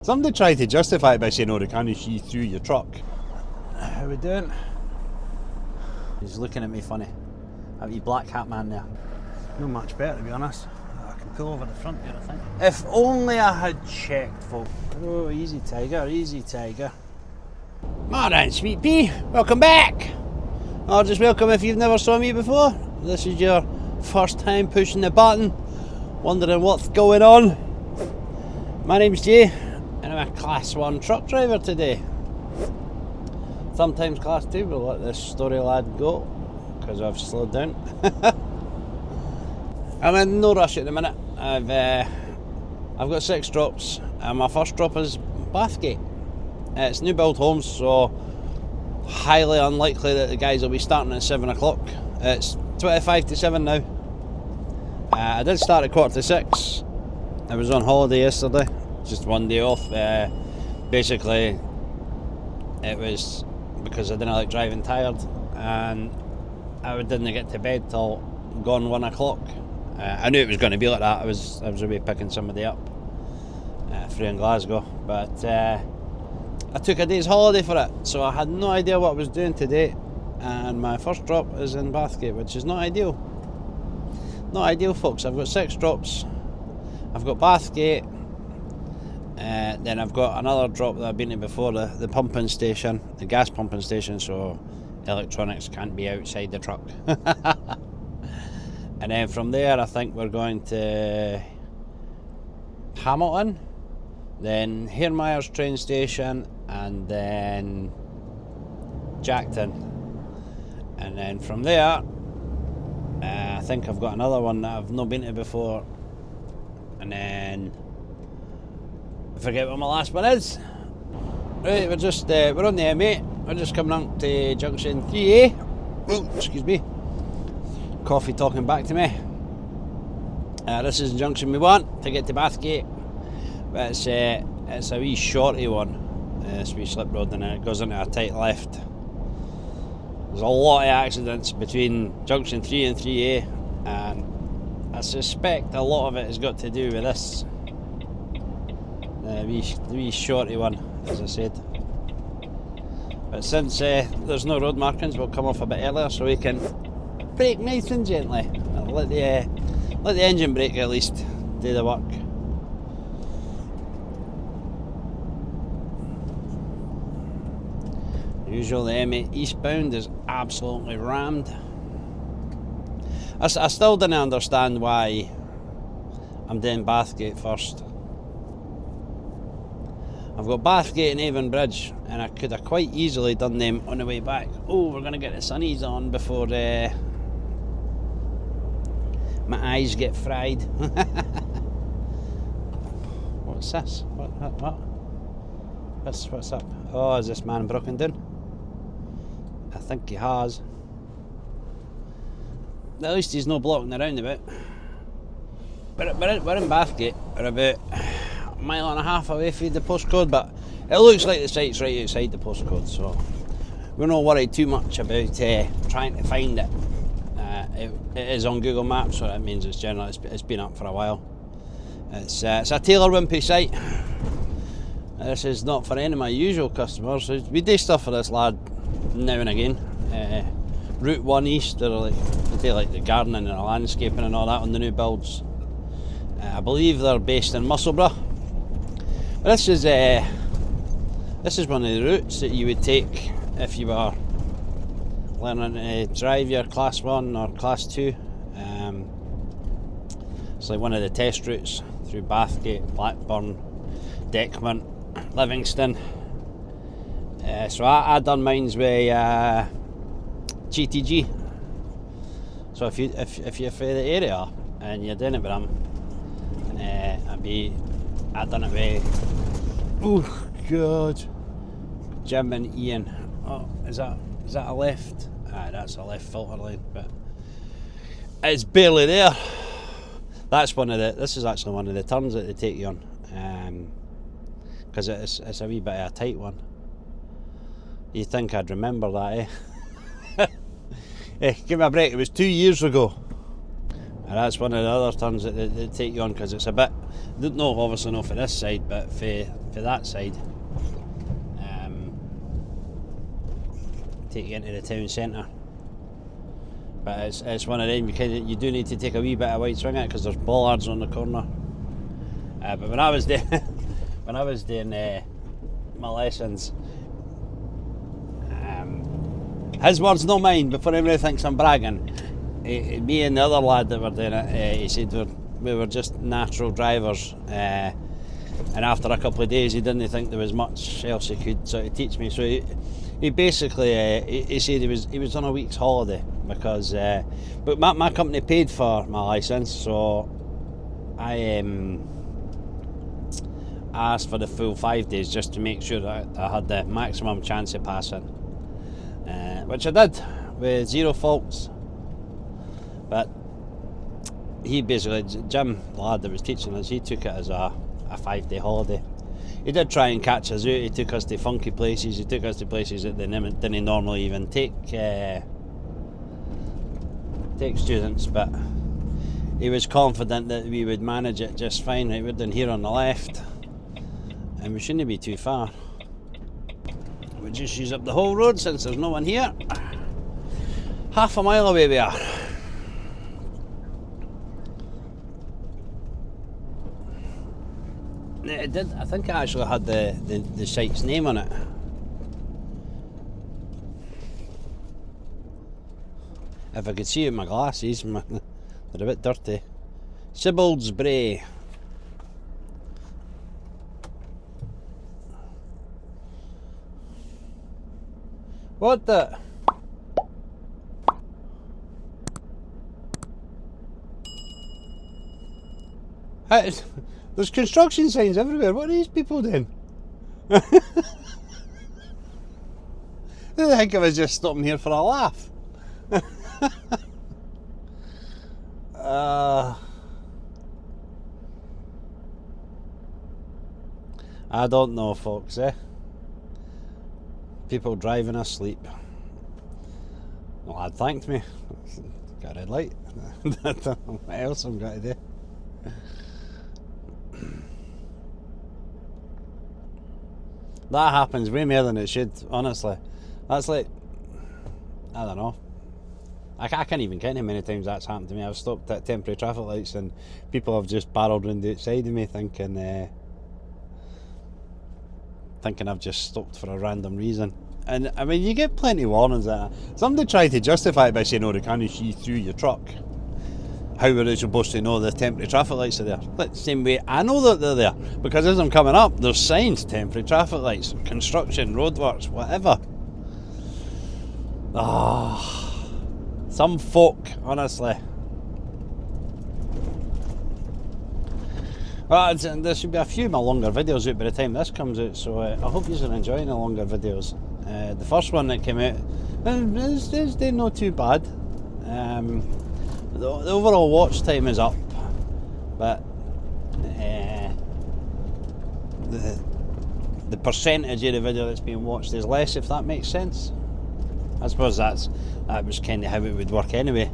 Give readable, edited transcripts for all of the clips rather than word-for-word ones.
Somebody tried to justify it by saying, oh, they can't see through your truck. How we doing? He's looking at me funny. That wee black hat man there. Not much better, to be honest. I can pull over the front here, I think. If only I had checked, folks. Oh, easy tiger, easy tiger. Morning, sweet pea. Welcome back. Or just welcome if you've never saw me before. This is your first time pushing the button, wondering what's going on. My name's Jay, and I'm a Class 1 truck driver today. Sometimes Class 2, we'll let this story lad go, because I've slowed down. I'm in no rush at the minute. I've got 6 drops, and my first drop is Bathgate. It's new build homes, so highly unlikely that the guys will be starting at 7 o'clock. It's 25 to 7 now. I did start at 5:45. I was on holiday yesterday, just one day off. Basically, it was because I didn't like driving tired, and I didn't get to bed till gone 1 o'clock. I knew it was going to be like that. I was away picking somebody up through in Glasgow, but I took a day's holiday for it, so I had no idea what I was doing today, and my first drop is in Bathgate, which is not ideal. Not ideal, folks. I've got 6 drops. I've got Bathgate, then I've got another drop that I've been to before, the pumping station, the gas pumping station, so electronics can't be outside the truck. And then from there I think we're going to Hamilton, then Hairmyres train station, and then Jackton. And then from there I think I've got another one that I've not been to before, and then I forget what my last one is. Right, we're on the M8. We're just coming up to junction 3A. Oh, excuse me. Coffee talking back to me. This is junction we want to get to Bathgate, but it's a wee shorty one. This wee slip road, and it goes into a tight left. There's a lot of accidents between junction 3 and 3A, and I suspect a lot of it has got to do with this. The wee shorty one, as I said. But since there's no road markings, we'll come off a bit earlier so we can brake nice and gently. I'll let the engine brake at least do the work. Usual, the M8 eastbound is absolutely rammed. I still didn't understand why I'm doing Bathgate first. I've got Bathgate and Avon Bridge, and I could have quite easily done them on the way back. Oh, we're going to get the sunnies on before my eyes get fried. What's this? What? What's up? Oh, is this man broken down? I think he has. At least he's not blocking the roundabout. We're in Bathgate. We're about a mile and a half away from the postcode, but it looks like the site's right outside the postcode, so we're not worried too much about trying to find it. It is on Google Maps, so that means it's generally it's been up for a while. It's a Taylor Wimpey site. This is not for any of my usual customers. We do stuff for this lad now and again. Route 1 East, they do like the gardening and the landscaping and all that on the new builds. I believe they're based in Musselburgh. But this is one of the routes that you would take if you were learning to drive your Class 1 or Class 2. It's like one of the test routes through Bathgate, Blackburn, Deckman, Livingston. So I done mine's with GTG. So if you're from the area and you're doing it with them, I done it with, oh god, Jim and Ian. Oh, is that a left? That's a left filter line, but it's barely there. This is actually one of the turns that they take you on, because it's a wee bit of a tight one. You'd think I'd remember that, eh? Give me a break. It was 2 years ago. And that's one of the other turns that they take you on, because it's a bit, no, obviously not for this side, but for that side, take you into the town centre. But it's one of them, you do need to take a wee bit of wide swing at it, because there's bollards on the corner. But when I was doing my lessons, his words, not mine, before everybody thinks I'm bragging, me and the other lad that were doing it, he said we were just natural drivers, and after a couple of days he didn't think there was much else he could sort of teach me. So he basically he said he was on a week's holiday, because but my company paid for my licence, so I asked for the full 5 days just to make sure that I had the maximum chance of passing, which I did with 0 faults. But he basically, Jim, the lad that was teaching us, he took it as a 5-day holiday. He did try and catch us out. He took us to funky places. He took us to places that they didn't normally even take students, but he was confident that we would manage it just fine. Right, we're down here on the left, and we shouldn't be too far. We just use up the whole road since there's no one here. Half a mile away we are. It did. I think it actually had the site's name on it. If I could see it with my glasses, they're a bit dirty. Sibbald's Brae. What the? There's construction signs everywhere. What are these people doing? I think I was just stopping here for a laugh. I don't know, folks, People driving asleep. The lad thanked me. Got a red light. I don't know what else I'm going to do. That happens way more than it should, honestly. That's like, I don't know. I can't even count how many times that's happened to me. I've stopped at temporary traffic lights and people have just barreled round the outside of me thinking I've just stopped for a random reason. And I mean, you get plenty of warnings that somebody tried to justify it by saying, oh, they can't see through your truck. How were they supposed to know the temporary traffic lights are there? Like the same way I know that they're there, because as I'm coming up, there's signs, temporary traffic lights, construction, roadworks, whatever. Some folk, honestly. Well, there should be a few of my longer videos out by the time this comes out, so I hope you're enjoying the longer videos. The first one that came out is not too bad. The overall watch time is up, but the percentage of the video that's being watched is less, if that makes sense. I suppose that was kind of how it would work anyway.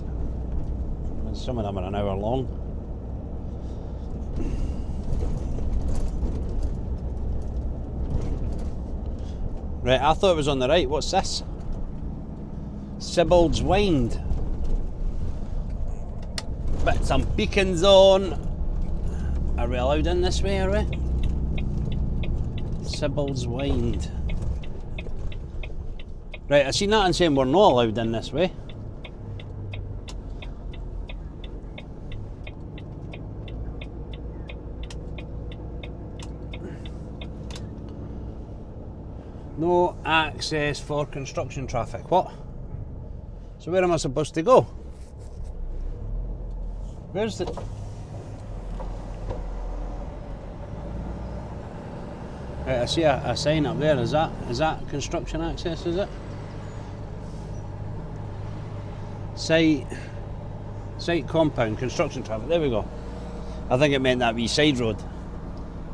Some of them are an hour long. Right, I thought it was on the right. What's this? Sibbald's Wind. But some beacons on. Are we allowed in this way, are we? Sibbald's Wind. Right, I seen that and saying we're not allowed in this way. No access for construction traffic. What? So where am I supposed to go? Where's the... Right, I see a sign up there. Is that construction access, is it? Site compound, construction traffic. There we go. I think it meant that wee side road.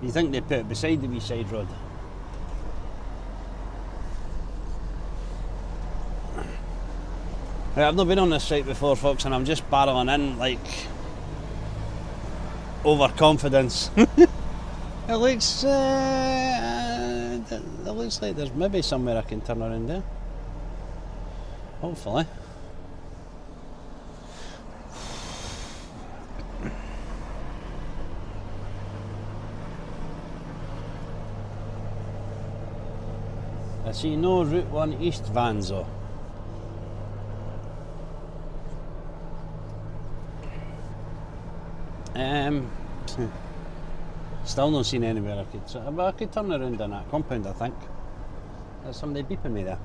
You think they put it beside the wee side road? Right, I've not been on this site before, folks, and I'm just barreling in like overconfidence. It looks like there's maybe somewhere I can turn around there. Hopefully. I see no Route 1 East vans though. Still not seen anywhere I could turn around in that compound, I think. There's somebody beeping me there.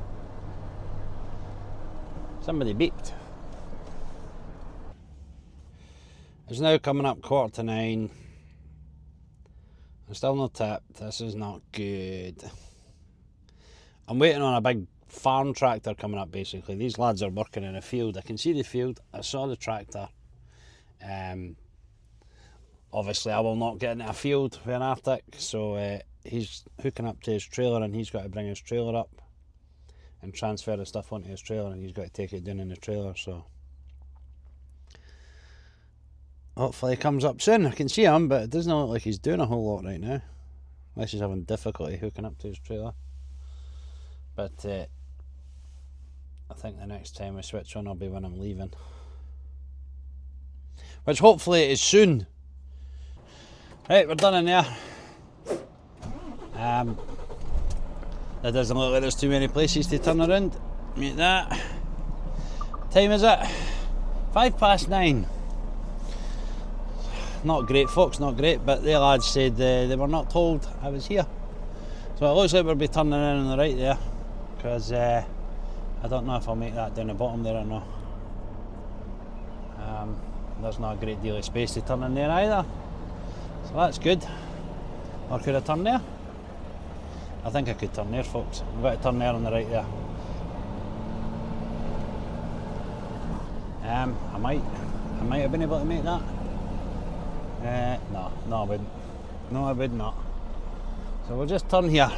Somebody beeped. It's now coming up 9:15. I'm still not tapped. This is not good. I'm waiting on a big farm tractor coming up basically. These lads are working in a field. I can see the field. I saw the tractor. Obviously I will not get into a field with an Arctic, so he's hooking up to his trailer and he's got to bring his trailer up and transfer the stuff onto his trailer, and he's got to take it down in the trailer, so hopefully he comes up soon. I can see him, but it doesn't look like he's doing a whole lot right now, unless he's having difficulty hooking up to his trailer. But I think the next time we switch on will be when I'm leaving, which hopefully is soon. Right, we're done in there. It doesn't look like there's too many places to turn around. Meet that. Time is it? 9:05. Not great, folks, not great, but the lads said they were not told I was here. So it looks like we'll be turning in on the right there, because I don't know if I'll make that down the bottom there or not. There's not a great deal of space to turn in there either. So that's good. Or could I turn there? I think I could turn there, folks. I've got to turn there on the right there. I might have been able to make that. No, I wouldn't. No, I would not. So we'll just turn here.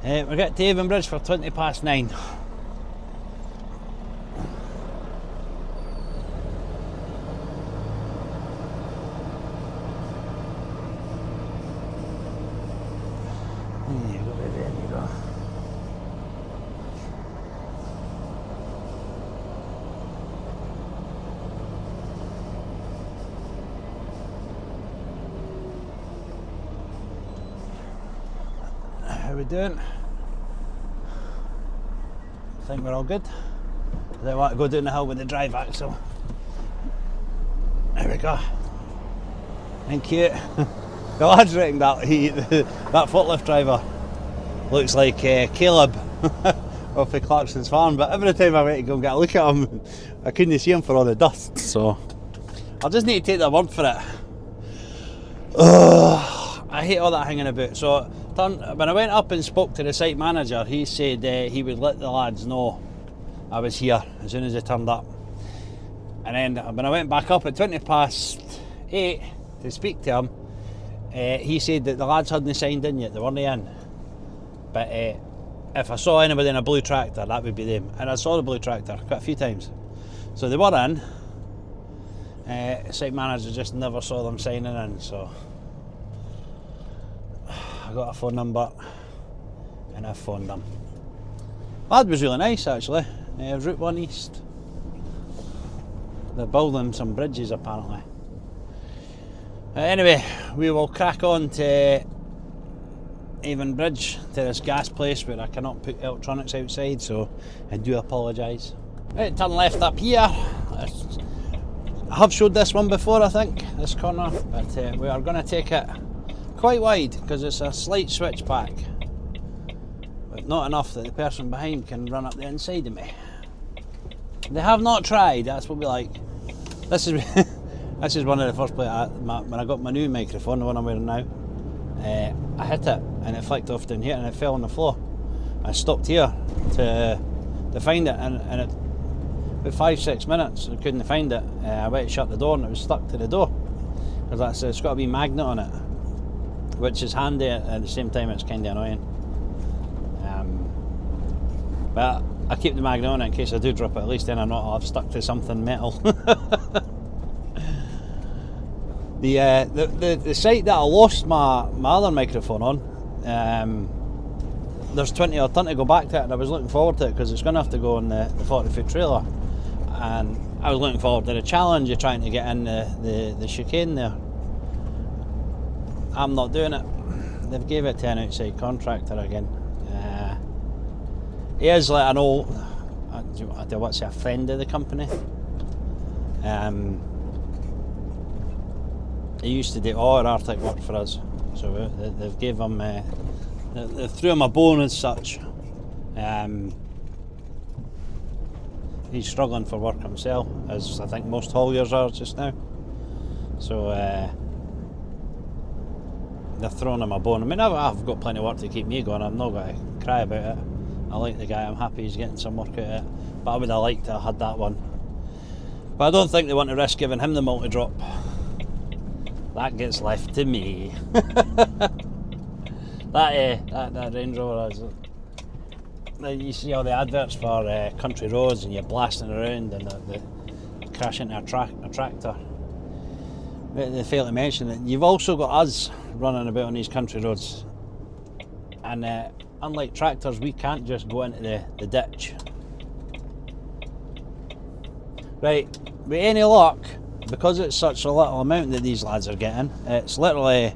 We'll get to Edinburgh for 9:20. How we doing? I think we're all good. I don't want to go down the hill with the drive axle. There we go. Thank you. The lads reckon that that forklift driver looks like Caleb off the Clarkson's farm, but every time I went to go and get a look at him, I couldn't see him for all the dust, so I'll just need to take their word for it. I hate all that hanging about. So when I went up and spoke to the site manager, he said he would let the lads know I was here as soon as they turned up. And then when I went back up at 8:20 to speak to him, he said that the lads hadn't signed in yet, they weren't in. But if I saw anybody in a blue tractor, that would be them. And I saw the blue tractor quite a few times. So they were in. Site manager just never saw them signing in, so I got a phone number and I phoned them. Lad was really nice actually. Route 1 East. They're building some bridges apparently. Anyway, we will crack on to Avon Bridge, to this gas place where I cannot put electronics outside, so I do apologise. Right, turn left up here. I have showed this one before, I think, this corner, but we are going to take it quite wide because it's a slight switchback, but not enough that the person behind can run up the inside of me. They have not tried, that's what we like. This is this is one of the first places when I got my new microphone, the one I'm wearing now. I hit it and it flicked off down here and it fell on the floor. I stopped here to find it, and it about 5-6 minutes I couldn't find it. I went to shut the door and it was stuck to the door because it's got a wee magnet on it, which is handy, at the same time it's kind of annoying. But I keep the magnet on it in case I do drop it, at least then I'm not stuck to something metal. The site that I lost my other microphone on, there's 20 odd ton to go back to it, and I was looking forward to it because it's going to have to go on the 40-foot trailer, and I was looking forward to the challenge of trying to get in the chicane there. I'm not doing it. They've gave it to an outside contractor again. He is like an old, what's a friend of the company. He used to do all our Arctic work for us, so they've gave him, they threw him a bone as such. He's struggling for work himself, as I think most hauliers are just now. So they're throwing him a bone. I mean, I've got plenty of work to keep me going. I'm not going to cry about it. I like the guy. I'm happy he's getting some work out of it. But I would have liked to have had that one. But I don't think they want to risk giving him the multi-drop. That gets left to me. that Range Rover is. You see all the adverts for country roads, and you're blasting around, and they crash into a tractor. They fail to mention that you've also got us running about on these country roads, and unlike tractors, we can't just go into the ditch. Right, with any luck, because it's such a little amount that these lads are getting, it's literally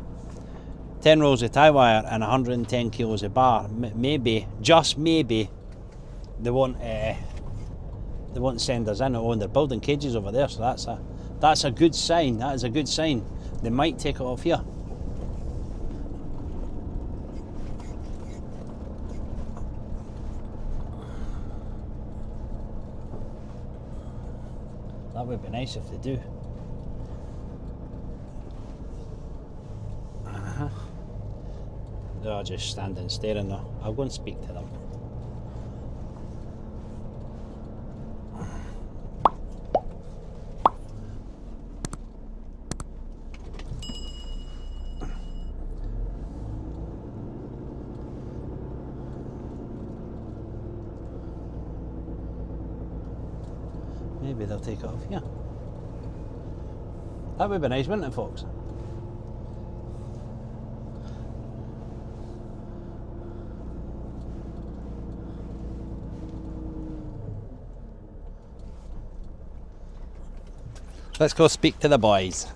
10 rolls of tie wire and 110 kilos of bar. Maybe, just maybe, they won't send us in. Oh, and they're building cages over there, so that's a good sign. That is a good sign. They might take it off here. That would be nice if they do. They're just standing staring there. I'll go and speak to them. Maybe they'll take it off here. That would be nice, wouldn't it, folks? Let's go speak to the boys.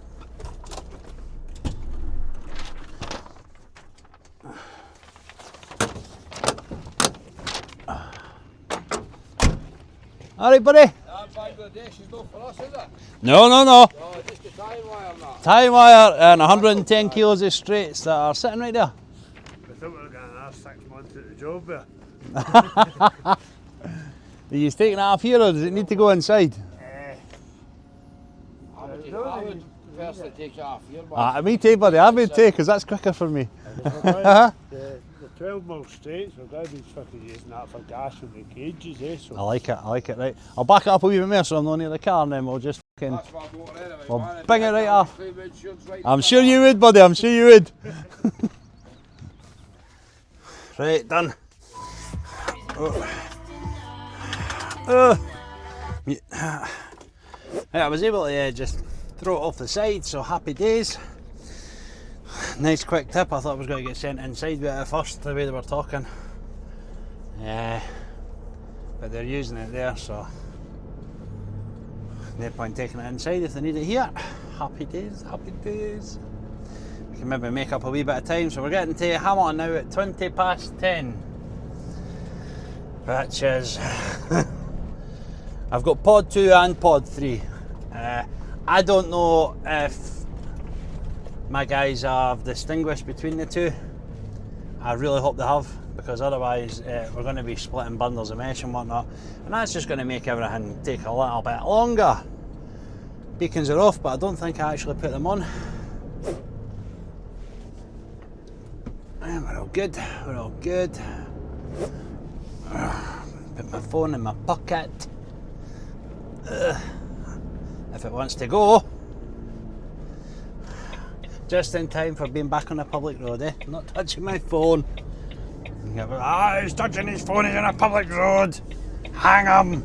Alright, buddy. Bangladesh is not for us, is it? No. Oh, just the tie wire and that. Tie wire and 110 kilos of straights that are sitting right there. I thought we were going to have 6 months at the job there. Are you taking it off here, or does it need to go inside? I would personally take it off here. Me too, buddy. I would take, because that's quicker for me. The 12 mil straights, we're going to be fucking using that for gas in the cages, eh? So. I like it, right. I'll back it up a wee bit more so I'm not near the car, and then we'll just fucking... We'll bring it right off. I'm sure you would, buddy, I'm sure you would. Right, done. Yeah, I was able to just throw it off the side, so happy days. Nice quick tip. I thought I was going to get sent inside with it first, the way they were talking. But they're using it there, so no point taking it inside if they need it here. Happy days, happy days. We can maybe make up a wee bit of time. So we're getting to Hamilton now at 20 past 10, which is I've got pod 2 and pod 3. I don't know if my guys have distinguished between the two. I really hope they have, because otherwise we're going to be splitting bundles of mesh and whatnot, and that's just going to make everything take a little bit longer. Beacons are off, but I don't think I actually put them on. And we're all good, we're all good. Put my phone in my pocket. If it wants to go. Just in time for being back on a public road, eh? I'm not touching my phone. He's touching his phone, he's on a public road. Hang him.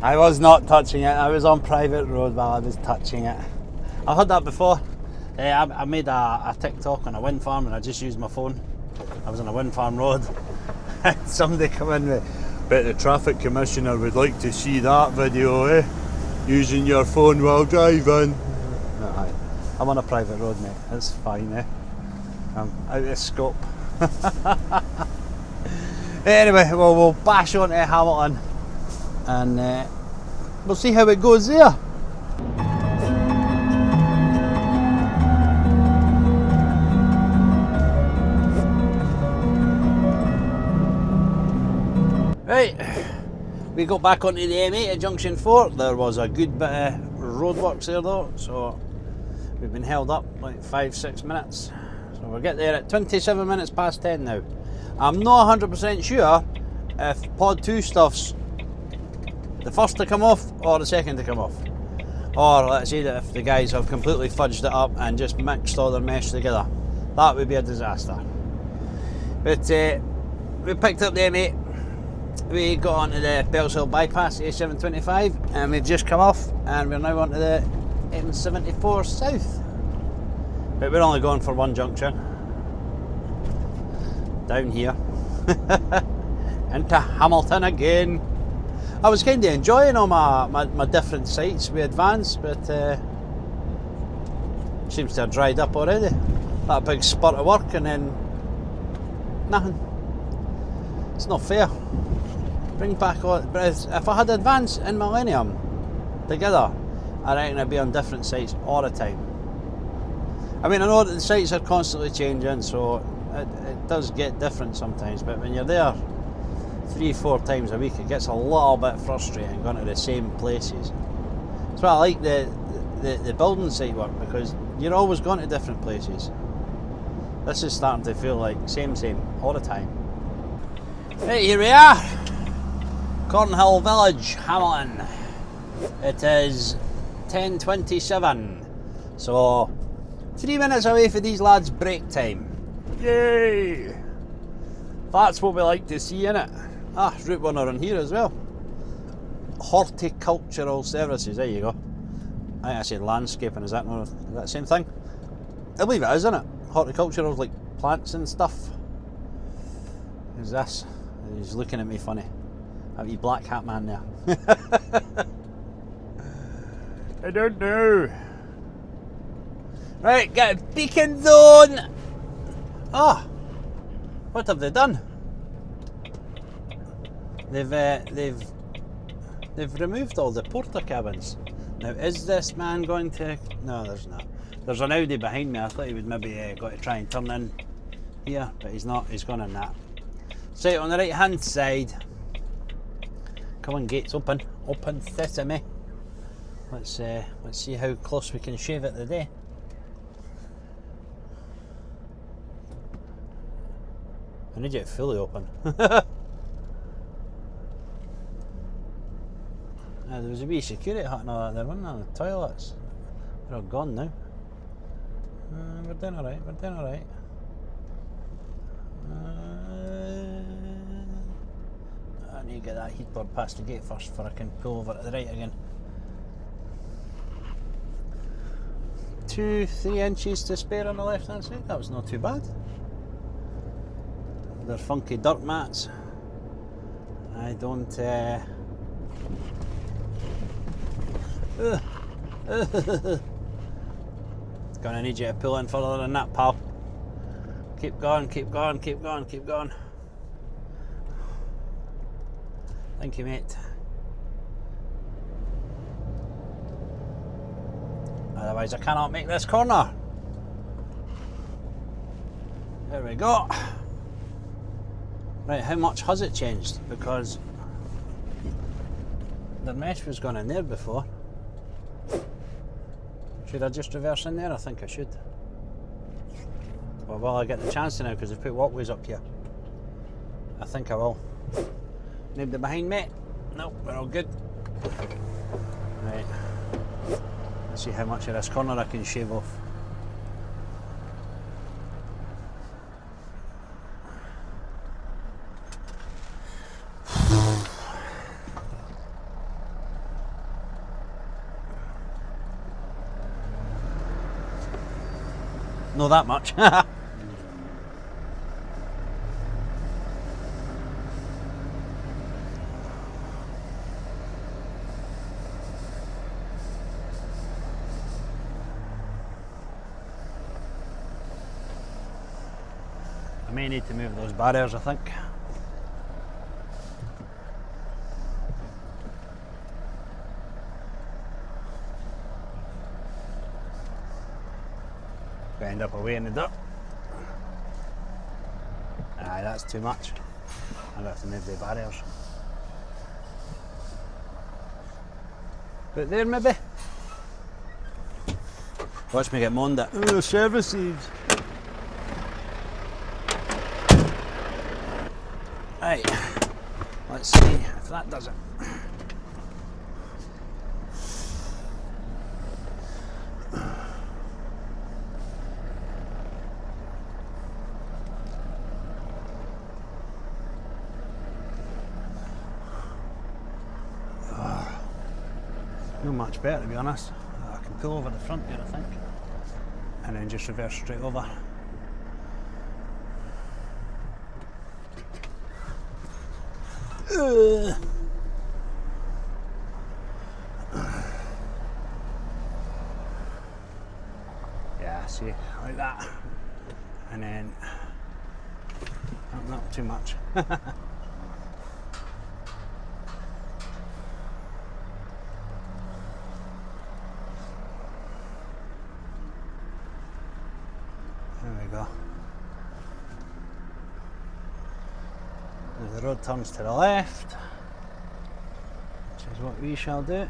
I was not touching it. I was on private road while I was touching it. I've had that before. I made a TikTok on a wind farm and I just used my phone. I was on a wind farm road. Somebody come in with, "Bet the traffic commissioner would like to see that video, eh? Using your phone while driving." No, I'm on a private road, mate. It's fine, eh? I'm out of scope. Anyway, well, we'll bash on to Hamilton and we'll see how it goes there. Right, we got back onto the M8 at Junction 4. There was a good bit of roadworks there though, so we've been held up like 5-6 minutes. So we'll get there at 27 minutes past 10 now. I'm not 100% sure if Pod 2 stuff's the first to come off or the second to come off. Or let's say that if the guys have completely fudged it up and just mixed all their mesh together. That would be a disaster. But we picked up the M8. We got onto the Bells Hill bypass, A725, and we've just come off and we're now onto the M74 South. But we're only going for one junction. Down here. Into Hamilton again. I was kind of enjoying all my different sites with Advance, but seems to have dried up already. That big spurt of work and then nothing. It's not fair. Bring back all, but if I had Advance and Millennium together, I reckon I'd be on different sites all the time. I mean, I know that the sites are constantly changing, so it does get different sometimes, but when you're there 3-4 times a week, it gets a little bit frustrating going to the same places. That's why I like the building site work, because you're always going to different places. This is starting to feel like same all the time. Right, here we are. Cornhill Village, Hamilton. It is 10:27, so 3 minutes away for these lads' break time. Yay! That's what we like to see, innit? Ah, Route 1 are on here as well. Horticultural services, there you go. I think I said landscaping, is that the same thing? I believe it is, isn't it? Horticultural, like plants and stuff. Who's this? He's looking at me funny. Have you black hat man there? I don't know. Right, get a beacon zone. Oh, what have they done? They've removed all the porter cabins. Now, is this man going to? No, there's not. There's an Audi behind me. I thought he would maybe got to try and turn in here, but he's not. He's gone in that. So on the right hand side. Come on, gates open. Open sesame. Let's see how close we can shave it today. I need it fully open. There was a wee security hut and all that there, wasn't there? The toilets. They're all gone now. We're doing alright, we're doing alright. I need to get that heat board past the gate first before I can pull over to the right again. 2-3 inches to spare on the left hand side, that was not too bad. They're funky dirt mats. I don't gonna need you to pull in further than that, pal. Keep going, keep going, keep going, keep going. Thank you, mate. Otherwise I cannot make this corner. There we go. Right, how much has it changed? Because the mesh was gone in there before. Should I just reverse in there? I think I should. Well, will I get the chance to now because they've put walkways up here? I think I will. Nobody behind me? Nope, we're all good. Right. Let's see how much of this corner I can shave off. know that much. I may need to move those barriers, I think. End up away in the dirt. Aye, that's too much. I'll have to move the barriers. But there maybe. Watch me get moaned at. Oh, services. Right, let's see if that does it. Not much better, to be honest. I can pull over the front here, I think, and then just reverse straight over. Yeah, see, like that, and then not too much. There we go. The road turns to the left, which is what we shall do.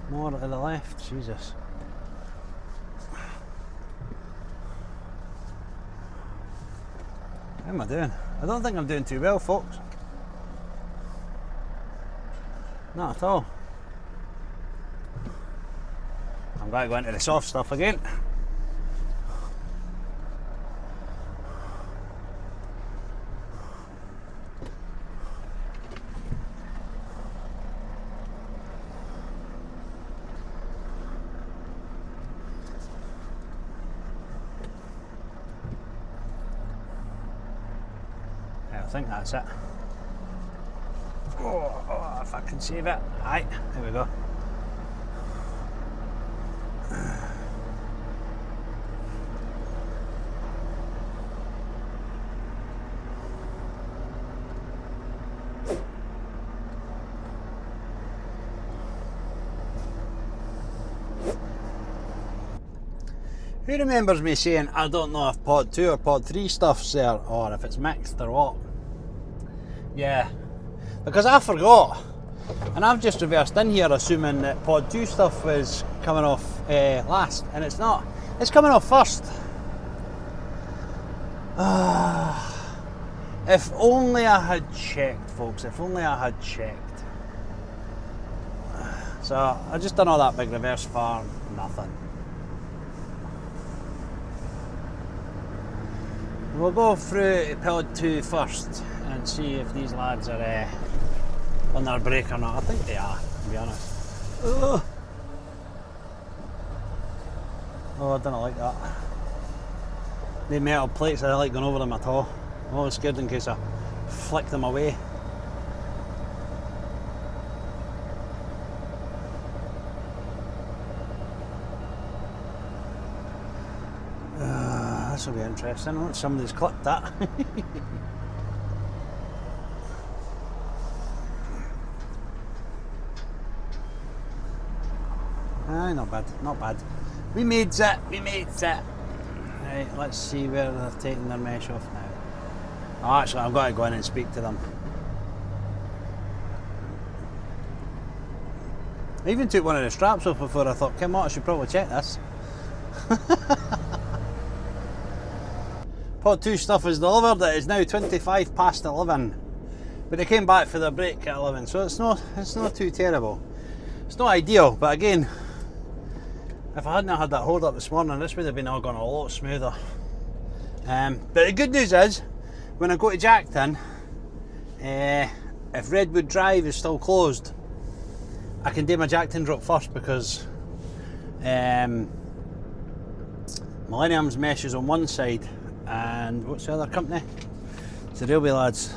More to the left, Jesus. How am I doing? I don't think I'm doing too well, folks. Not at all. I'm going to go into the soft stuff again. I think that's it. Oh, if I can save it. Aye, there we go. Who remembers me saying, I don't know if pod 2 or pod 3 stuff's there, or if it's mixed or what? Yeah, because I forgot, and I've just reversed in here assuming that pod 2 stuff was coming off last, and it's not. It's coming off first. If only I had checked, folks, if only I had checked. So I just done all that big reverse for nothing. We'll go through pod 2 first and see if these lads are on their brake or not. I think they are, to be honest. Ugh. Oh, I don't like that. The metal plates, I don't like going over them at all. I'm always scared in case I flick them away. This will be interesting. I want somebody's clipped that. Aye, not bad, not bad. We made it, we made it. Right, let's see where they're taking their mesh off now. Oh, actually, I've got to go in and speak to them. I even took one of the straps off before. I thought, come on, I should probably check this. Pod 2 stuff is delivered. It is now 25 past 11, but they came back for their break at 11, so it's not too terrible. It's not ideal, but again, if I hadn't had that hold up this morning, this would have been all gone a lot smoother. But the good news is, when I go to Jackton, if Redwood Drive is still closed, I can do my Jackton drop first, because Millennium's meshes on one side, and what's the other company? It's the railway lads.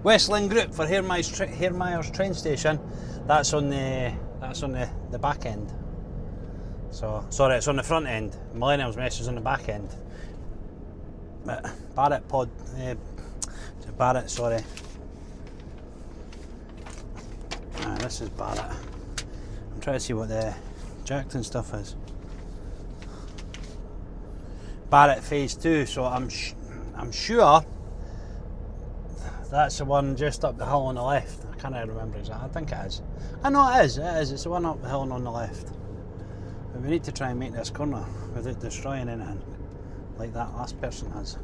Westland Group for Hairmyres train station. That's on the back end. So sorry, it's on the front end. Millennium's mesh is on the back end. But Barrett, sorry. This is Barrett. I'm trying to see what the Jackton stuff is. Barrett Phase 2, so I'm sure that's the one just up the hill on the left. I can't remember exactly. I think it is. I know it is. It's the one up the hill and on the left. But we need to try and make this corner without destroying anything, like that last person has.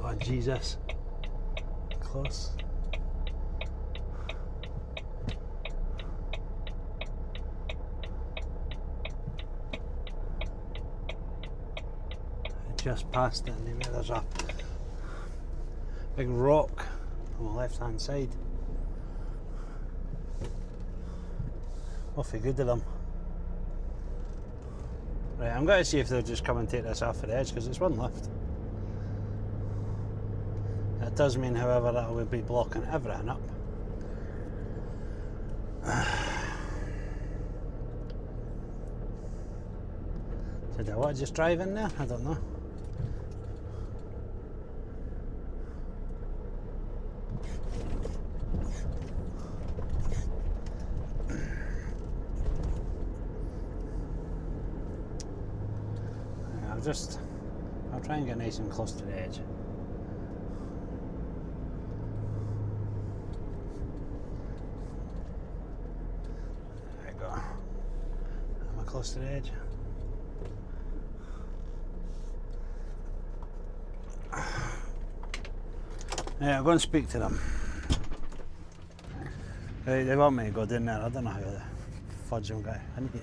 Oh Jesus! Close. Just past it, and there's a big rock on the left hand side. Awfully good of them. Right, I'm going to see if they'll just come and take this off the edge, because it's one lift. It does mean, however, that will be blocking everything up. Did I want to just drive in there? I don't know. I'll try and get nice and close to the edge. There we go. Am I close to the edge? Yeah, I'll go and speak to them. They want me to go down there. I don't know how the fudge I'm going. I need it.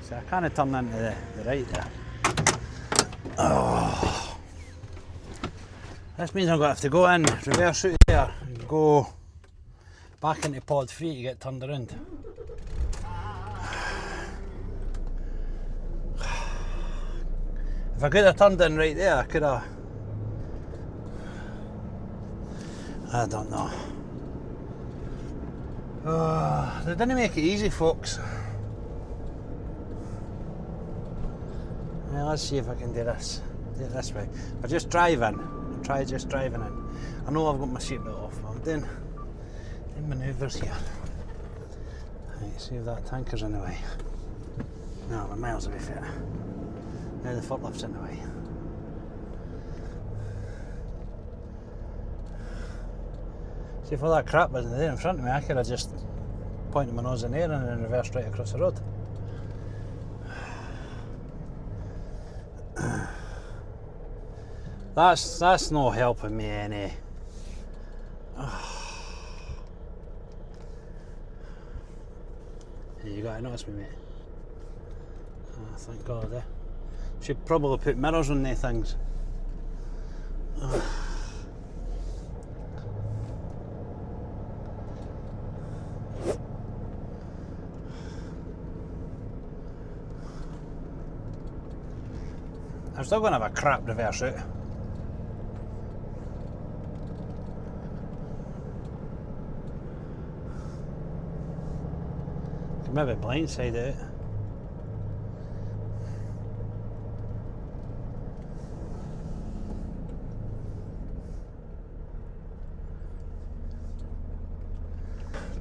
So I kind of turn into the right there. Oh. This means I'm going to have to go in, reverse out there, and go back into pod 3 to get turned around. If I could have turned in right there, I could have. I don't know. Oh, they didn't make it easy, folks. Well, let's see if I can do this. Do it this way. I'll just drive in. I'll try just driving in. I know I've got my seatbelt off, but I'm doing manoeuvres here. Right, see if that tanker's in the way. No, we're miles away from it. Now the footlift's in the way. See, if all that crap wasn't there in front of me, I could have just pointed my nose in there and then reversed right across the road. That's no helping me any. You got to notice me, mate. Oh, thank God. Should probably put mirrors on these things. I'm still going to have a crap reverse out. Could maybe blindside it.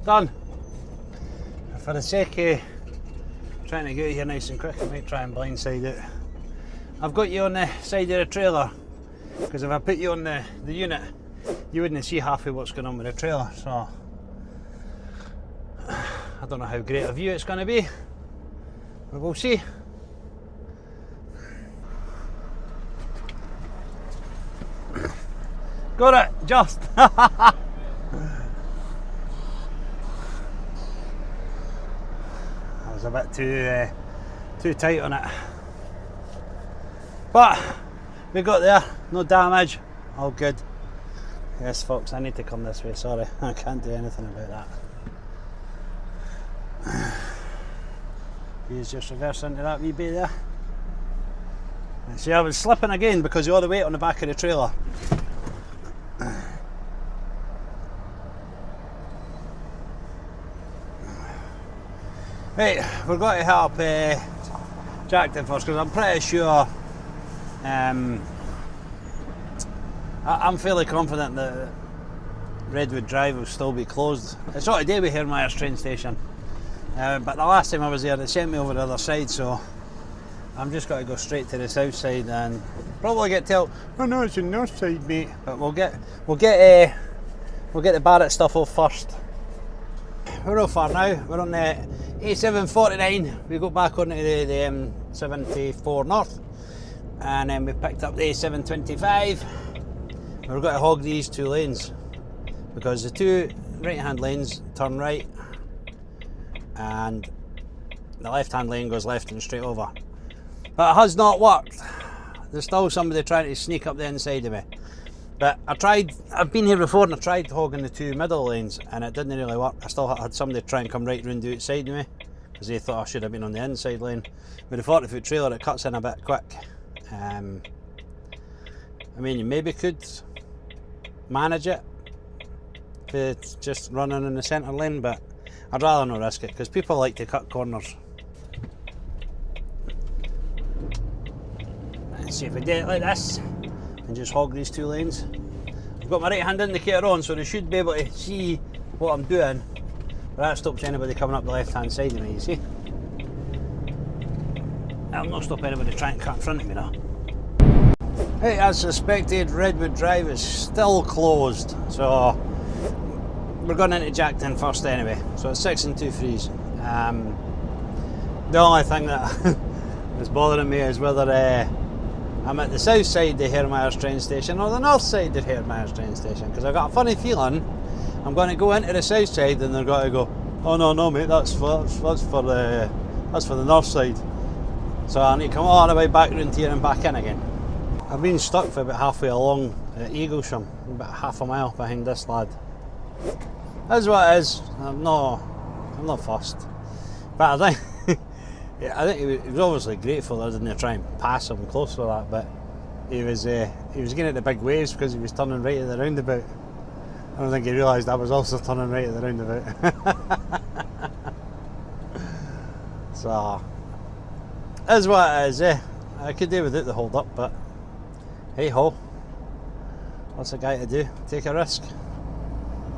Done. For the sake of trying to get here nice and quick, I might try and blindside it. I've got you on the side of the trailer, because if I put you on the unit, you wouldn't see half of what's going on with the trailer, so I don't know how great a view it's going to be, but we'll see. Got it, just. I was a bit too tight on it. But we got there, no damage, all good. Yes, folks, I need to come this way, sorry. I can't do anything about that. He's just reverse into that wee bit there. And see, I was slipping again because of all the weight on the back of the trailer. Right, we're going to help Jackton first because I'm pretty sure I'm fairly confident that Redwood Drive will still be closed. It's not today with Hairmyres train station, but the last time I was there they sent me over the other side, so I'm just got to go straight to the south side and probably get told, oh no, it's the north side, mate. But we'll get the Barrett stuff off first. We're all far now. We're on the A749. We go back onto the M74 North, and then we picked up the A725. We're going to hog these two lanes because the two right-hand lanes turn right, and the left-hand lane goes left and straight over. But it has not worked. There's still somebody trying to sneak up the inside of me. But I've been here before and I tried hogging the two middle lanes and it didn't really work. I still had somebody try and come right round the outside of me because they thought I should have been on the inside lane. With a 40-foot trailer it cuts in a bit quick. I mean, you maybe could manage it if it's just running in the centre lane, but I'd rather not risk it because people like to cut corners. Let's see if we do it like this and just hog these two lanes. I've got my right hand indicator on so they should be able to see what I'm doing, but that stops anybody coming up the left hand side of me, you see. I'll not stop anybody trying to cut in front of me now. Hey, as suspected, Redwood Drive is still closed, so we're going into Jackton first anyway. So it's 6 and 2 frees. The only thing that is bothering me is whether I'm at the south side of the Hairmyres train station or the north side of the Hairmyres train station, because I've got a funny feeling I'm going to go into the south side and they're going to go, oh no mate, that's for the north side. So I need to come all the way back round here and back in again. I've been stuck for about halfway along Eaglesham, about half a mile behind this lad. That's what it is. I'm not fussed, but I think he was obviously grateful that I didn't try and pass him close for that, but he was getting at the big waves because he was turning right at the roundabout. I don't think he realised I was also turning right at the roundabout. So, is what it is, I could do without the hold up, but hey ho, what's a guy to do? Take a risk.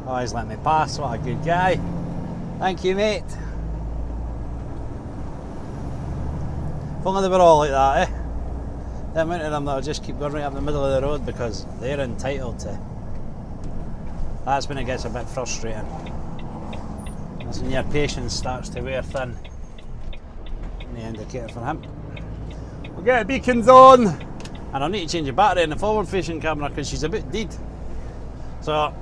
Oh, he's let me pass, what a good guy. Thank you, mate. If only they were all like that, The amount of them that'll just keep going right up the middle of the road because they're entitled to. That's when it gets a bit frustrating. That's when your patience starts to wear thin. And the indicator for him. We'll get the beacons on! And I'll need to change the battery in the forward facing camera because she's a bit dead. So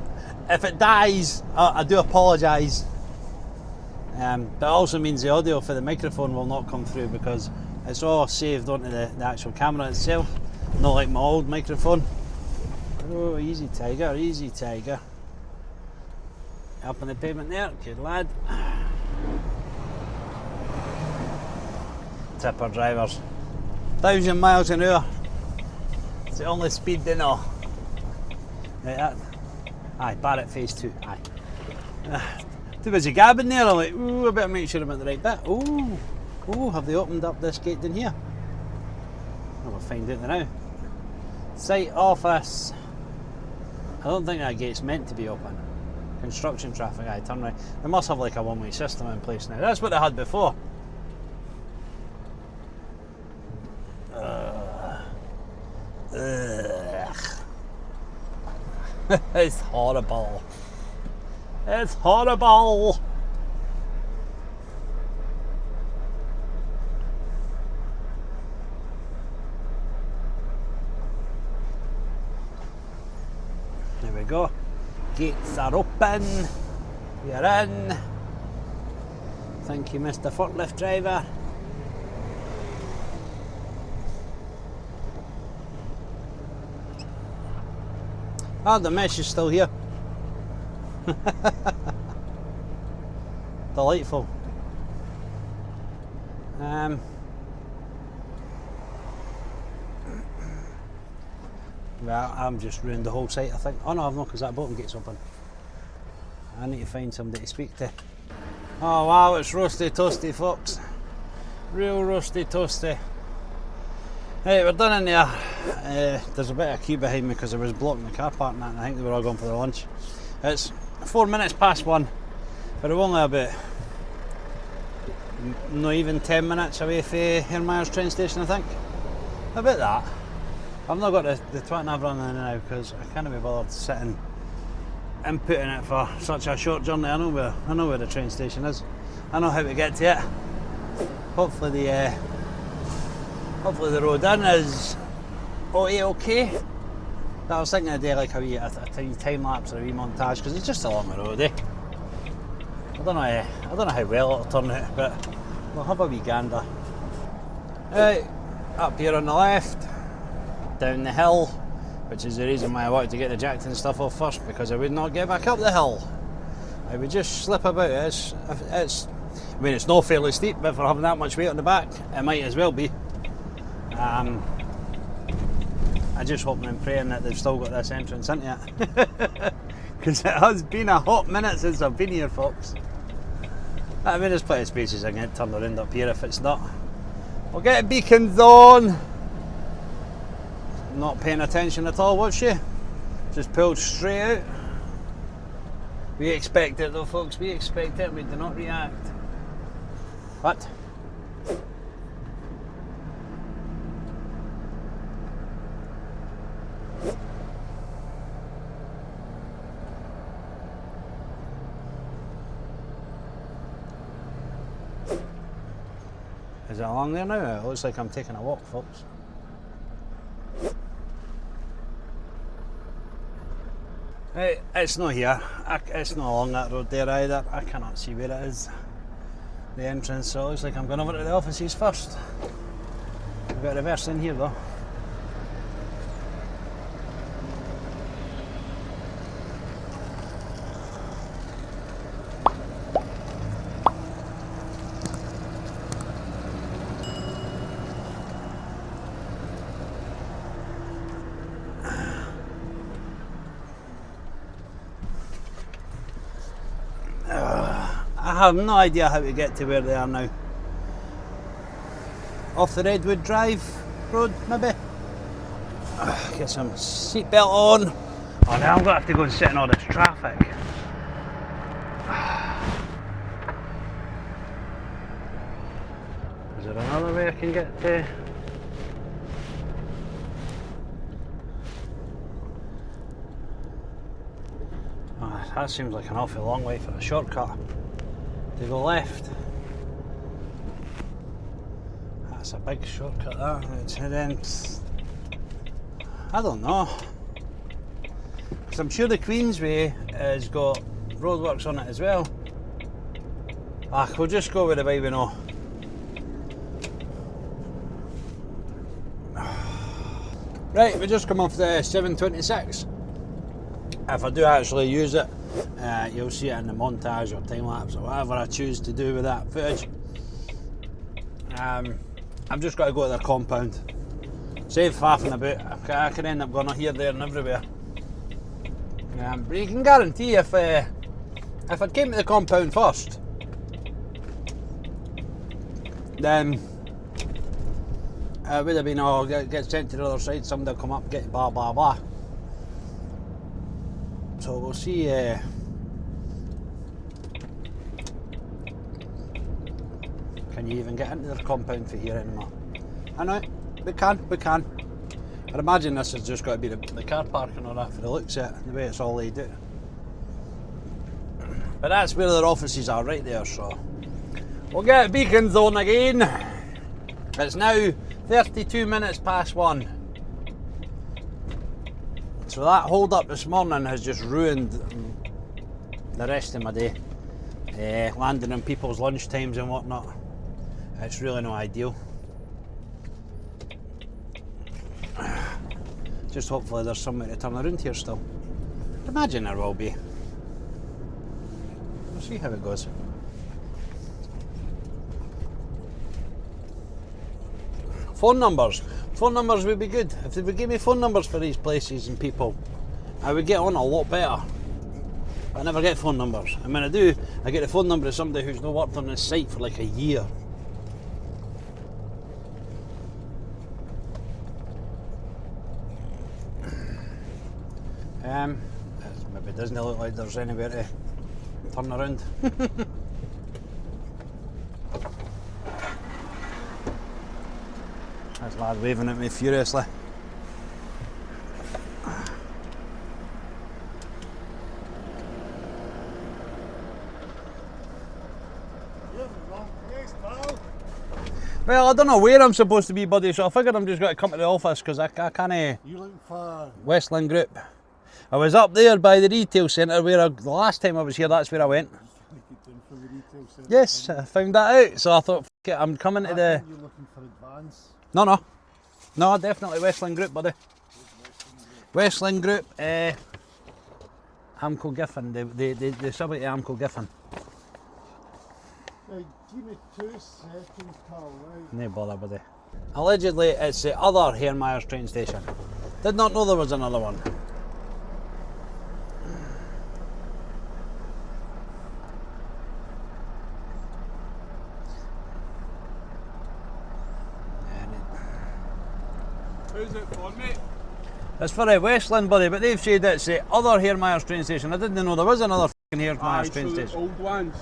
if it dies, I do apologise. That also means the audio for the microphone will not come through because it's all saved onto the actual camera itself, not like my old microphone. Oh, easy tiger, easy tiger. Up on the pavement there, good lad. Tipper drivers. 1,000 miles an hour. It's the only speed they know. Right, that. Aye, Barrett phase 2, aye. Too busy gabbing there, I'm like, ooh, I better make sure I'm at the right bit. Ooh, have they opened up this gate down here? Well, we'll find out now. Site office. I don't think that gate's meant to be open. Construction traffic, aye, turn right. They must have like a one-way system in place now. That's what they had before. It's horrible. It's horrible. There we go. Gates are open. We are in. Thank you, Mr. Forklift driver. Ah, the mesh is still here. Delightful. Well, I'm just ruined the whole site, I think. Oh no, I've not, because that bottom gate's open. I need to find somebody to speak to. Oh wow, it's roasty toasty, folks. Real roasty toasty. Right, we're done in there. There's a bit of queue behind me because I was blocking the car park and that, and I think they were all going for their lunch. It's 4 minutes past 1, but we're only about not even 10 minutes away from Hermeyer's train station, I think. About that. I've not got the twat nav running in now because I can't be bothered sitting inputting it for such a short journey. I know where the train station is. I know how to get to it. Hopefully the road in is okay. But I was thinking of doing like a tiny time lapse or a wee montage because it's just along the road, eh? I don't know how well it'll turn out, but we'll have a wee gander. Right, up here on the left, down the hill, which is the reason why I wanted to get the jacked and stuff off first, because I would not get back up the hill. I would just slip about. I mean, it's not fairly steep, but for having that much weight on the back, it might as well be. I just hoping and praying that they've still got this entrance into it, because it has been a hot minute since I've been here, folks. I mean, there's plenty of spaces I can get turned around up here if it's not. We'll get beacons on. Not paying attention at all, was she? Just pulled straight out. We expect it though, folks, we expect it, we do not react. What? Is it along there now? It looks like I'm taking a walk, folks. It's not here. It's not along that road there either. I cannot see where it is. The entrance, so it looks like I'm going over to the offices first. I've got a reverse in here though. I have no idea how to get to where they are now. Off the Redwood Drive road, maybe? Get some seatbelt on. Oh, now I'm going to have to go and sit in all this traffic. Is there another way I can get to? Oh, that seems like an awful long way for a shortcut. To go left. That's a big shortcut that. It's heading. I don't know. Because I'm sure the Queensway has got roadworks on it as well. We'll just go with the way we know. Right, we just come off the 726. If I do actually use it, you'll see it in the montage or time lapse or whatever I choose to do with that footage. I've just got to go to their compound. Save faffing about. I can end up going here, there and everywhere. But you can guarantee if I'd came to the compound first, then it would have been, get sent to the other side, somebody will come up, get blah blah blah. So we'll see. Can you even get into the compound for here anymore? I know, we can. I'd imagine this has just got to be the car parking or that for the looks of it, the way it's all laid out. But that's where their offices are, right there, so. We'll get beacons on again. It's now 32 minutes past 1. So that hold up this morning has just ruined the rest of my day. Landing on people's lunch times and whatnot. It's really not ideal. Just hopefully there's somewhere to turn around here still. Imagine there will be. We'll see how it goes. Phone numbers. Phone numbers would be good. If they would give me phone numbers for these places and people, I would get on a lot better. I never get phone numbers. And when I do, I get the phone number of somebody who's not worked on this site for like a year. Maybe it doesn't look like there's anywhere to turn around. There's a lad waving at me furiously. Well, I don't know where I'm supposed to be, buddy, so I figured I'm just going to come to the office because I can't... You looking for... Westland Group. I was up there by the retail centre where the last time I was here, that's where I went. Yes, I found that out, so I thought, f it, I'm coming to the... You're looking for advance? No, definitely Westland Group, buddy. Westland Group, Amco Giffen, the subway to Amco Giffen. Right, give me 2 seconds, pal, right? No bother, buddy. Allegedly, it's the other Hairmyres train station. Did not know there was another one. Who's it for, mate? It's for Westland, buddy, but they've said it's the other Hairmyres train station. I didn't know there was another f***ing Hairmyres train so the station. old ones.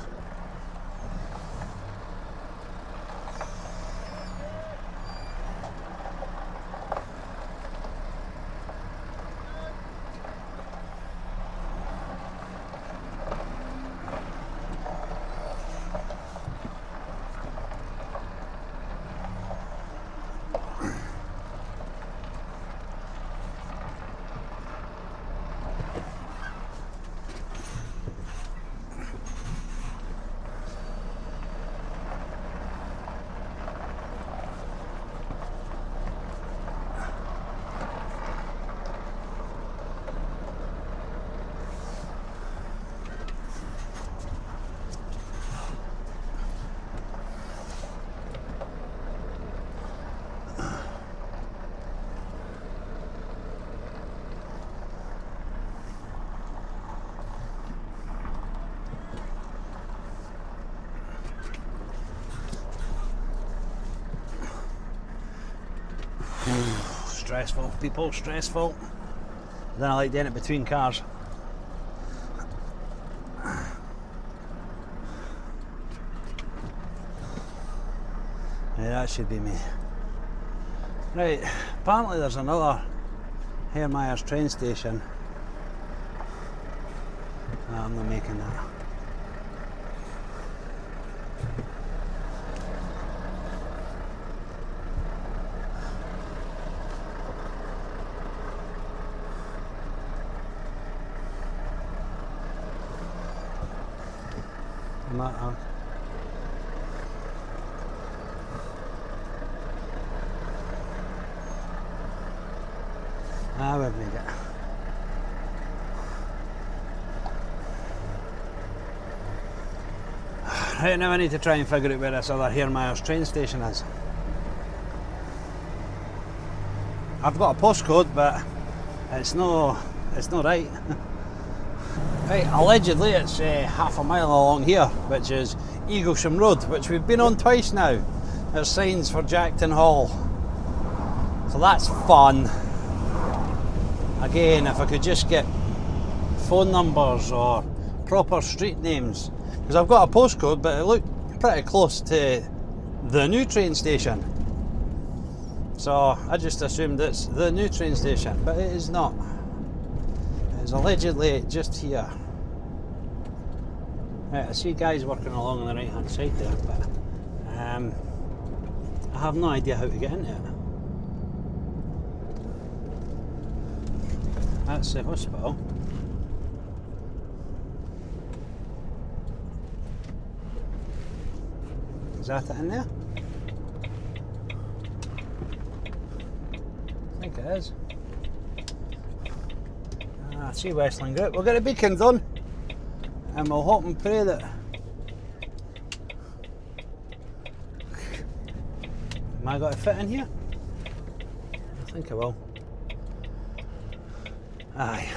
Stressful, people, stressful. Then I like doing it between cars. Yeah, that should be me. Right, apparently there's another Hairmyres train station. No, I'm not making that. I would make it. Right now I need to try and figure out where this other Hairmyres train station is. I've got a postcode, but it's no right. Right, allegedly it's half a mile along here, which is Eaglesham Road, which we've been on twice now. There's signs for Jackton Hall, so that's fun. Again, if I could just get phone numbers or proper street names, because I've got a postcode, but it looked pretty close to the new train station, so I just assumed it's the new train station, but it is not. It's allegedly just here. Right, I see guys working along on the right hand side there, but I have no idea how to get into it. That's the hospital. Is that it in there? I think it is. Ah. I see Westland Group. We'll get the beacons on and we'll hope and pray that... Am I got to fit in here? I think I will. Aye.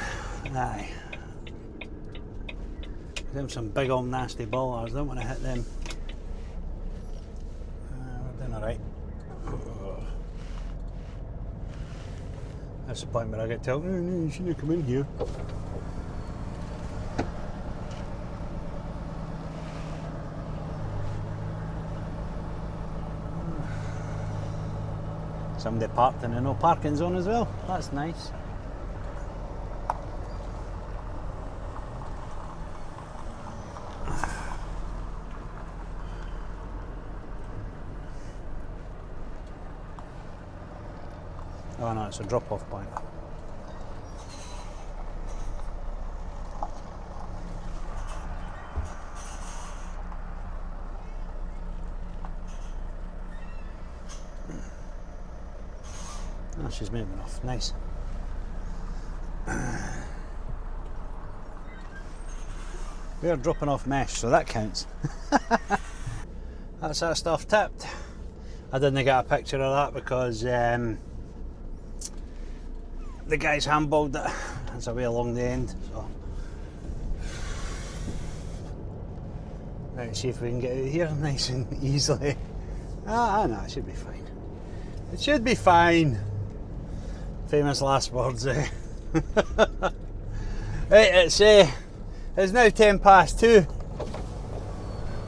Them some big old nasty ballers, don't want to hit them. We're doing alright. That's the point where I get told, no, you shouldn't come in here. Somebody parked in a no parking zone as well, that's nice. Oh no, it's a drop-off point. Oh, she's moving off. Nice. We're dropping off mesh, so that counts. That's that stuff tipped. I didn't get a picture of that because the guy's handballed it. It's away along the end. So let's see if we can get out here nice and easily. No, it should be fine. It should be fine. Famous last words, eh? Right, it's now 10 past 2.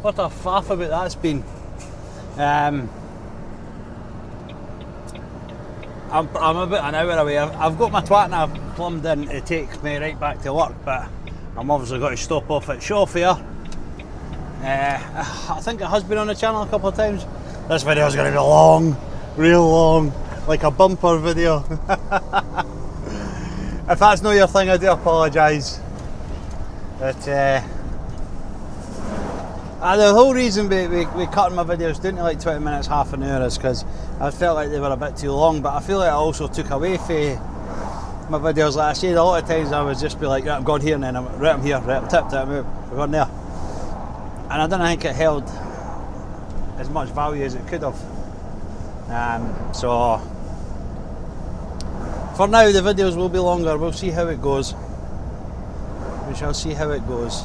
What a faff about that's been. I'm about an hour away. I've got my twat now plumbed in to take me right back to work, but I'm obviously got to stop off at Shawfair. I think it has been on the channel a couple of times. This video is going to be long, real long, like a bumper video. If that's not your thing, I do apologise. But the whole reason we cutting my videos down to like 20 minutes, half an hour is because I felt like they were a bit too long, but I feel like I also took away from my videos. Like I said, a lot of times I would just be like, right, I'm going here and then I'm here, right, I'm tipped, I'm out, we're going there. And I don't think it held as much value as it could have. So for now the videos will be longer, we'll see how it goes. We shall see how it goes.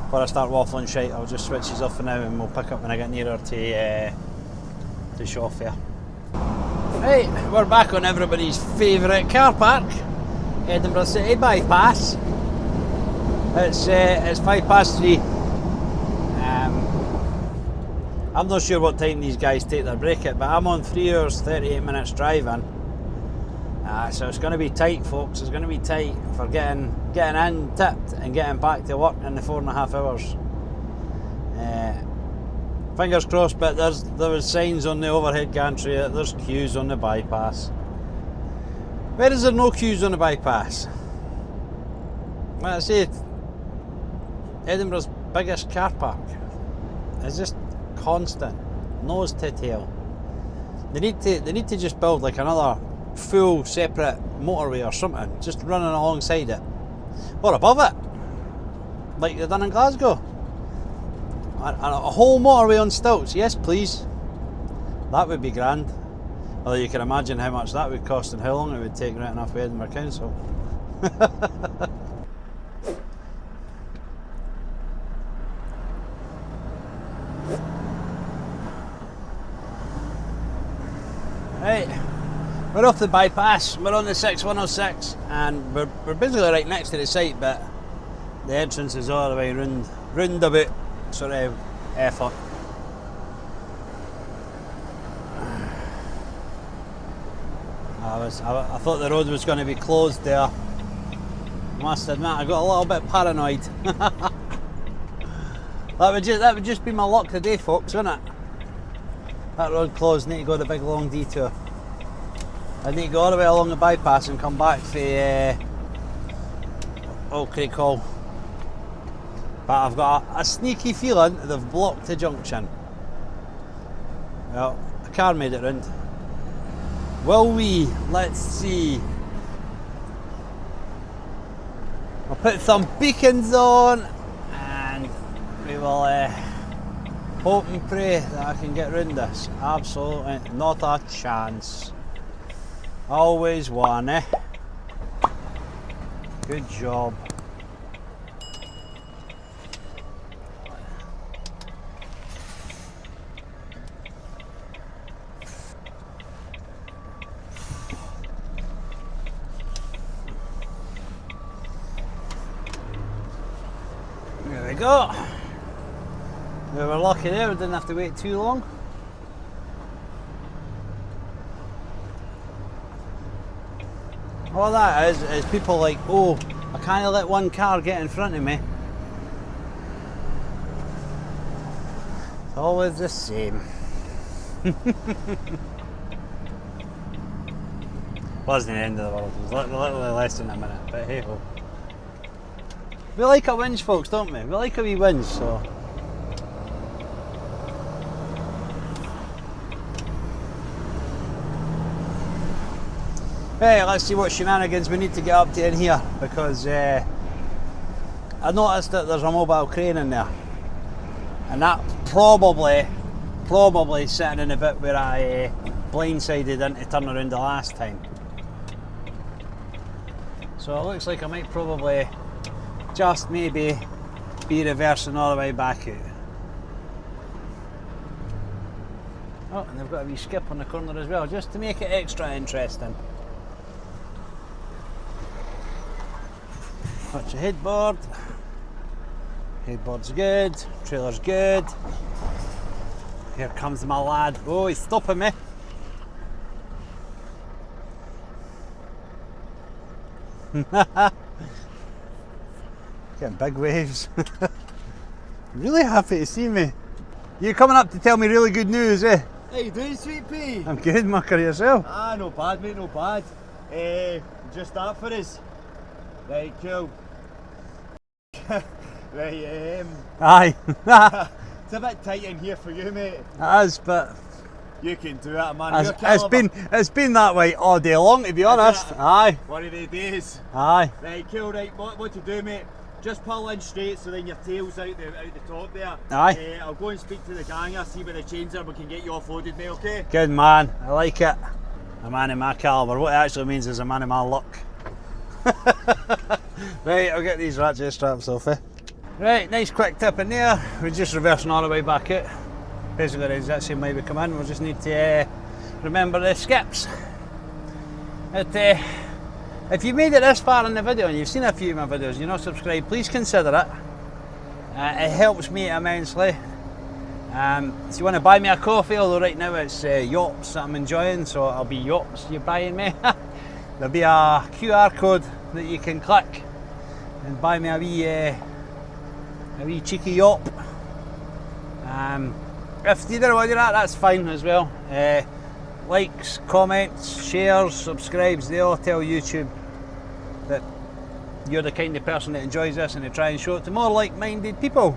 Before I start waffling shite, I'll just switch these off for now and we'll pick up when I get nearer to Shawfair. Right, we're back on everybody's favourite car park, Edinburgh City Bypass. It's 3:05. I'm not sure what time these guys take their break at, but I'm on 3 hours 38 minutes driving. So it's going to be tight, folks. It's going to be tight for getting in tipped and getting back to work in the 4.5 hours. Fingers crossed, but there was signs on the overhead gantry that there's queues on the bypass. Where is there no queues on the bypass? Like I said, Edinburgh's biggest car park is just constant, nose to tail. They need to just build like another full separate motorway or something, just running alongside it or above it, like they've done in Glasgow. A whole motorway on stilts, yes please. That would be grand. Although you can imagine how much that would cost and how long it would take right enough with Edinburgh Council. Right, we're off the bypass, we're on the 6106 and we're basically right next to the site, but the entrance is all the way round about sort of effort. I thought the road was going to be closed there. I must admit, I got a little bit paranoid. that would just be my luck today, folks, wouldn't it? That road closed, need to go the big long detour. I need to go all the way along the bypass and come back for Old Creek Hall. But I've got a sneaky feeling they've blocked the junction. Well, the car made it round. Will we? Let's see. We'll put some beacons on and we will hope and pray that I can get round this. Absolutely not a chance. Always one, eh? Good job. There we go. We were lucky there, we didn't have to wait too long. All that is people like, oh, I can't let one car get in front of me. It's always the same. Wasn't the end of the world, it was literally less than a minute, but hey ho. We like a whinge, folks, don't we? We like a wee whinge, so. Hey, let's see what shenanigans we need to get up to in here, because I noticed that there's a mobile crane in there, and that probably sitting in the bit where I blindsided into turn around the last time. So it looks like I might probably just maybe be reversing all the way back out. Oh, and they've got a wee skip on the corner as well, just to make it extra interesting. Watch your headboard. Headboard's good, trailer's good. Here comes my lad. Oh, he's stopping me. Getting big waves. Really happy to see me. You coming up to tell me really good news, eh? How you doing, sweet pea? I'm good, mucker, yourself? Ah, no bad, mate, no bad. Just that for us. Right, cool. Right, Aye. it's a bit tight in here for you, mate. It is, but You can do it, man. it's been that way all day long, to be honest. Aye. One of the days. Aye. Right, cool, right, what to do, mate? Just pull in straight so then your tail's out the top there. Aye. I'll go and speak to the ganger, see where the chains are, we can get you offloaded, mate, okay? Good man, I like it. A man of my calibre, what it actually means is a man of my luck. Right, I'll get these ratchet straps off, eh? Right, nice quick tip in there. We're just reversing all the way back out. Basically the exact same way we come in, we'll just need to remember the skips. If you made it this far in the video and you've seen a few of my videos and you're not subscribed, please consider it. It helps me immensely. If you want to buy me a coffee, although right now it's yachts that I'm enjoying, so it'll be yachts you're buying me. There'll be a QR code that you can click and buy me a wee cheeky yacht. If you don't want to do that, that's fine as well. Likes, comments, shares, subscribes, they all tell YouTube that you're the kind of person that enjoys this and they try and show it to more like-minded people.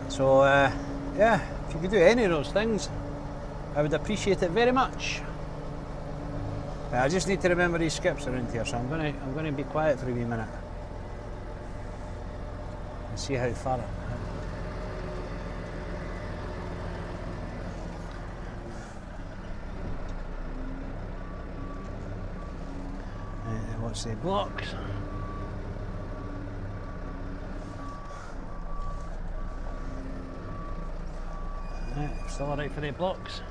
So yeah, if you could do any of those things, I would appreciate it very much. I just need to remember these skips around here, so I'm gonna be quiet for a wee minute and see how far it. Watch the blocks. Right, still alright for the blocks.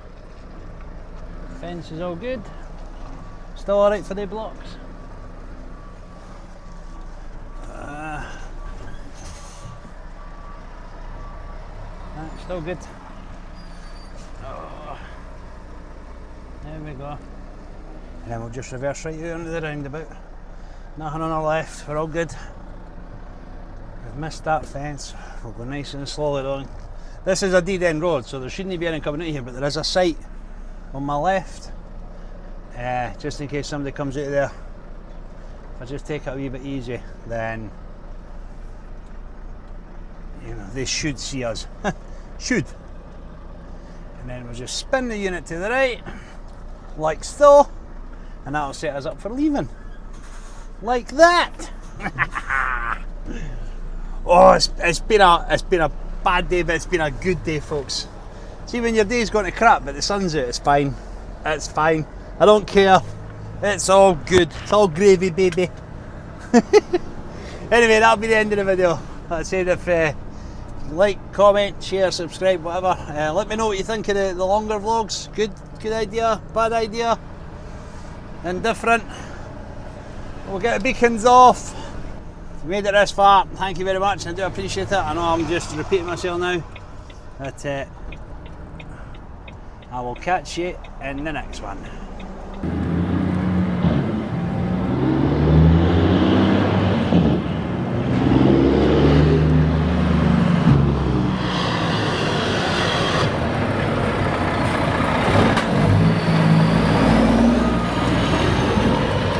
Fence is all good. Still alright for the blocks. Right, still good. Oh, there we go. And then we'll just reverse right out into the roundabout. Nothing on our left, we're all good. We've missed that fence. We'll go nice and slowly along. This is a dead end road, so there shouldn't be any coming out here, but there is a site on my left. Just in case somebody comes out of there. If I just take it a wee bit easy, then you know, they should see us. Should. And then we'll just spin the unit to the right, like so, and that'll set us up for leaving. like that. Oh, it's been a bad day, but it's been a good day, folks. See, when your day's going to crap, but the sun's out, it's fine. It's fine. I don't care. It's all good. It's all gravy, baby. Anyway, that'll be the end of the video. Like I said, if you like, comment, share, subscribe, whatever. Let me know what you think of the longer vlogs. Good idea, bad idea, indifferent. We'll get the beacons off. If you made it this far, thank you very much. I do appreciate it. I know I'm just repeating myself now. But I will catch you in the next one.